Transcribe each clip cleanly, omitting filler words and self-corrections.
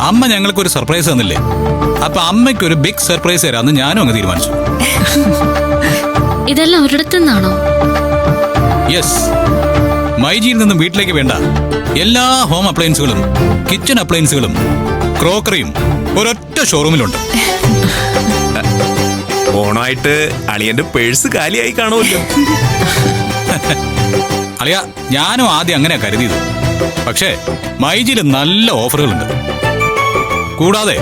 അമ്മ ഞങ്ങൾക്കൊരു സർപ്രൈസ് തന്നില്ലേ, അപ്പൊ അമ്മയ്ക്കൊരു ബിഗ് സർപ്രൈസ് തരാമെന്ന് ഞാനും അങ്ങ് തീരുമാനിച്ചു. ഇതെല്ലാം ഒരിടത്തു നിന്നാണോ? യെസ്, മൈജിയിൽ നിന്നും വീട്ടിലേക്ക് വേണ്ട എല്ലാ ഹോം അപ്ലയൻസുകളും കിച്ചൺ അപ്ലയൻസുകളും ക്രോക്കറിയും ഒരൊറ്റ ഷോറൂമിലുണ്ട്. ഓണമായിട്ട് അളിയന്റെ പേഴ്സ് കാലിയായി കാണുമല്ലോ. അളിയ, ഞാനും ആദ്യം അങ്ങനെയാ കരുതിയത്. പക്ഷേ മൈജിയിൽ നല്ല ഓഫറുകളുണ്ട്, കൂടാതെ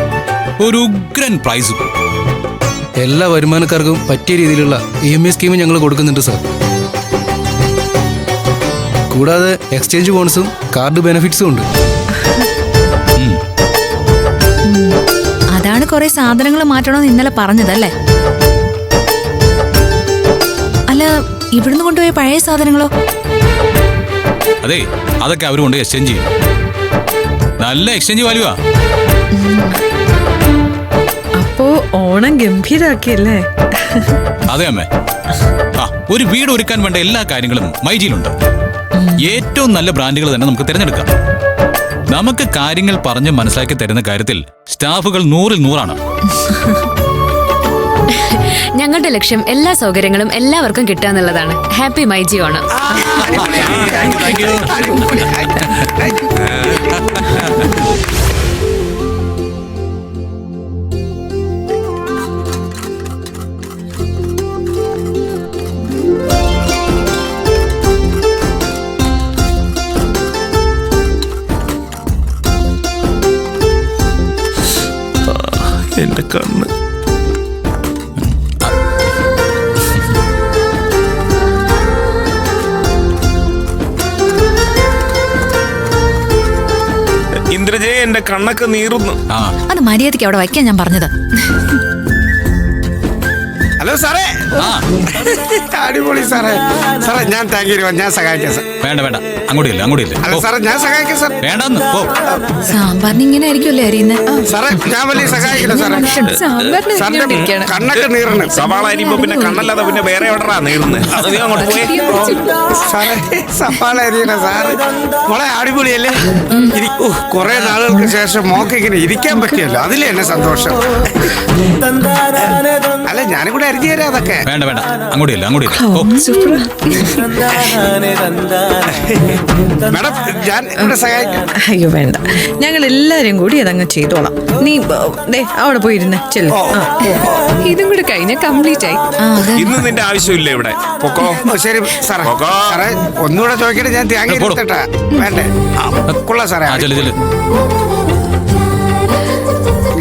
ഒരു ഉഗ്രൻ പ്രൈസും. എല്ലാ വരുമാനക്കാർക്കും പറ്റിയ രീതിയിലുള്ള EMI സ്കീം ഞങ്ങൾ കൊടുക്കുന്നുണ്ട് സാർ. കൂടാതെ എക്സ്ചേഞ്ച് ബോണസും കാർഡ് ബെനിഫിറ്റ്സും ഉണ്ട്. അതാണ് കുറെ സാധനങ്ങൾ മാറ്റണമെന്ന് ഇന്നലെ പറഞ്ഞതല്ലേ? അല്ല, ഇവിടുന്ന് കൊണ്ടുപോയ പഴയ സാധനങ്ങളോ? അതെ, അതൊക്കെ അവർ കൊണ്ട് എക്സ്ചേഞ്ച് ചെയ്യും. നല്ല എക്സ്ചേഞ്ച് വാല്യൂവാ. അപ്പോ ഓണം ഗംഭീരാക്കിയല്ലേ? അതെ അമ്മേ. ഒരു വീട് ഒരുക്കാൻ വേണ്ട എല്ലാ കാര്യങ്ങളും മൈജിയിലുണ്ട്. ഏറ്റവും നല്ല ബ്രാൻഡുകൾ തന്നെ നമുക്ക് തിരഞ്ഞെടുക്കാം. നമുക്ക് കാര്യങ്ങൾ പറഞ്ഞ് മനസ്സിലാക്കി തരുന്ന കാര്യത്തിൽ സ്റ്റാഫുകൾ 100-ൽ 100 ഞങ്ങളുടെ ലക്ഷ്യം എല്ലാ സൗകര്യങ്ങളും എല്ലാവർക്കും കിട്ടുക എന്നുള്ളതാണ്. ഹാപ്പി മൈജി ഓണം. എന്റെ കണ്ണ്. ഇന്ദ്രജയ, എന്റെ കണ്ണൊക്കെ നീറുന്നു. അത് മര്യാദയ്ക്ക് അവിടെ വയ്ക്കാൻ ഞാൻ പറഞ്ഞത്. ഹലോ സാറേ. അടിപൊളി സാറേ. സാറേ ഞാൻ താങ്ക് യു, ഞാൻ സഹായിക്കാം സാർ. വേണ്ട വേണ്ട, അങ്ങോട്ടില്ല അങ്ങോട്ടില്ല. അല്ല സാറേ, ഞാൻ സഹായിക്കാം സാർ. വേണ്ടെന്ന് പോ. സാമ്പാറിന് ഇങ്ങനെ ആയിരിക്കുമല്ലേ അരിയുന്നത്? സാറേ ഞാൻ വലിയ സഹായിക്കില്ല സാറേ. സാറിന്റെ കണ്ണൊക്കെ നീറണം. സവാള അരിയുമ്പോ പിന്നെ കണ്ണല്ലാതെ പിന്നെ വേറെ എവിടെയാ നീറുന്നത്? അത് നീ അങ്ങോട്ട് പോയി. സാറേ സവാള അരിയണ സാറ് മോളെ അടിപൊളിയല്ലേ? കുറെ നാളുകൾക്ക് ശേഷം മോക്ക് ഇങ്ങനെ ഇരിക്കാൻ പറ്റിയല്ലോ, അതിലേ എന്നെ സന്തോഷം. അല്ല ഞാനും കൂടെ അരിഞ്ഞു തരാം അതൊക്കെ. വേണ്ട വേണ്ട, അങ്ങോട്ടില്ല അങ്ങോട്ടില്ല. മാഡം ഞാൻ ഇവിടെ സഹായിക്കാം. അയ്യോ വേണ്ട, ഞങ്ങൾ എല്ലാരും കൂടി അതങ്ങ് ചെയ്തോളാം. നീ അവിടെ പോയിരുന്നേ ചെല്ലു. ഇതും കൂടെ കഴിഞ്ഞ കംപ്ലീറ്റ് ആയി. ഇന്ന് നിന്റെ ആവശ്യമില്ല ഇവിടെ. പൊക്കോ. ശരി സാറേ. സാറേ ഒന്നുകൂടെ ചോദിക്കട്ടെ, ഞാൻ തേങ്ങ എടുത്തട്ടാ? വേണ്ടേ? കൊള്ളാം സാറേ.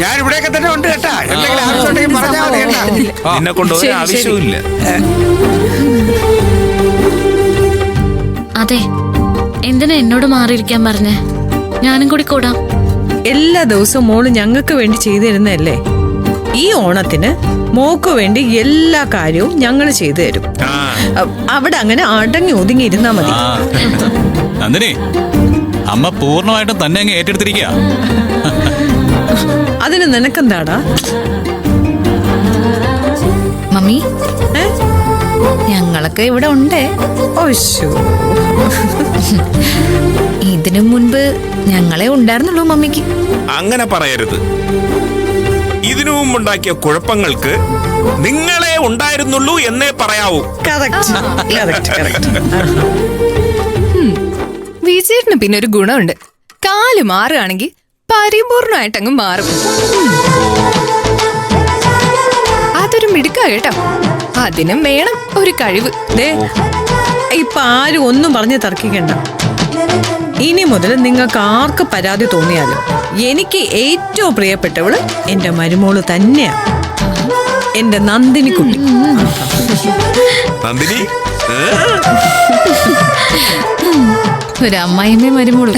ഞാൻ ഇവിടെയൊക്കെ തന്നെ ഉണ്ട് കേട്ടാ. എന്തെങ്കിലും ആവശ്യമുണ്ടെങ്കിൽ പറഞ്ഞാൽ മതി കേട്ടാ. നിന്നെ കൊണ്ടുപോയി ആവശ്യമില്ല. അതെ, എന്തിനാ എന്നോട് മാറിയിരിക്കാൻ പറഞ്ഞേ? ഞാനും കൂടി കൂടാം. എല്ലാ ദിവസവും മോള് ഞങ്ങൾക്ക് വേണ്ടി ചെയ്തു തരുന്നതല്ലേ? ഈ ഓണത്തിന് മോക്ക് വേണ്ടി എല്ലാ കാര്യവും ഞങ്ങൾ ചെയ്തു തരും. അവിടെ അങ്ങനെ അടങ്ങി ഒതുങ്ങി ഇരുന്നാ മതി. നന്ദിനി, അമ്മ പൂർണ്ണമായിട്ടും തന്നെ അങ്ങ് ഏറ്റെടുത്തിരിക്കുക. അതിന് നിനക്കെന്താടാ? മമ്മി, ഞങ്ങളൊക്കെ ഇവിടെ ഉണ്ട്. ഇതിനു മുൻപ് ഞങ്ങളെ ഉണ്ടായിരുന്നുള്ളൂ മമ്മിക്ക്. അങ്ങനെ പറയരുത്. ഇതിനു മുമ്പുണ്ടാക്കിയ കുഴപ്പങ്ങൾക്ക് നിങ്ങളെ ഉണ്ടായിരുന്നുള്ളൂ എന്നേ പറയാവൂ. വിജയേട്ടന് പിന്നെ ഒരു ഗുണമുണ്ട്. കാല് മാറുകയാണെങ്കിൽ പരിപൂർണമായിട്ടങ്ങ് മാറും. അതൊരു മിടുക്കാ കേട്ടോ. അതിനും വേണം ഒരു കഴിവ്. ഇപ്പൊ ആരും ഒന്നും പറഞ്ഞ് തർക്കിക്കണ്ട. ഇനി മുതൽ നിങ്ങൾക്ക് ആർക്ക് പരാതി തോന്നിയാലും എനിക്ക് ഏറ്റവും പ്രിയപ്പെട്ടവള് എന്റെ മരുമോള് തന്നെയാണ്, എന്റെ നന്ദിനി കുട്ടി. നന്ദിനി ഒരു അമ്മായിമ്മ മരുമോളും.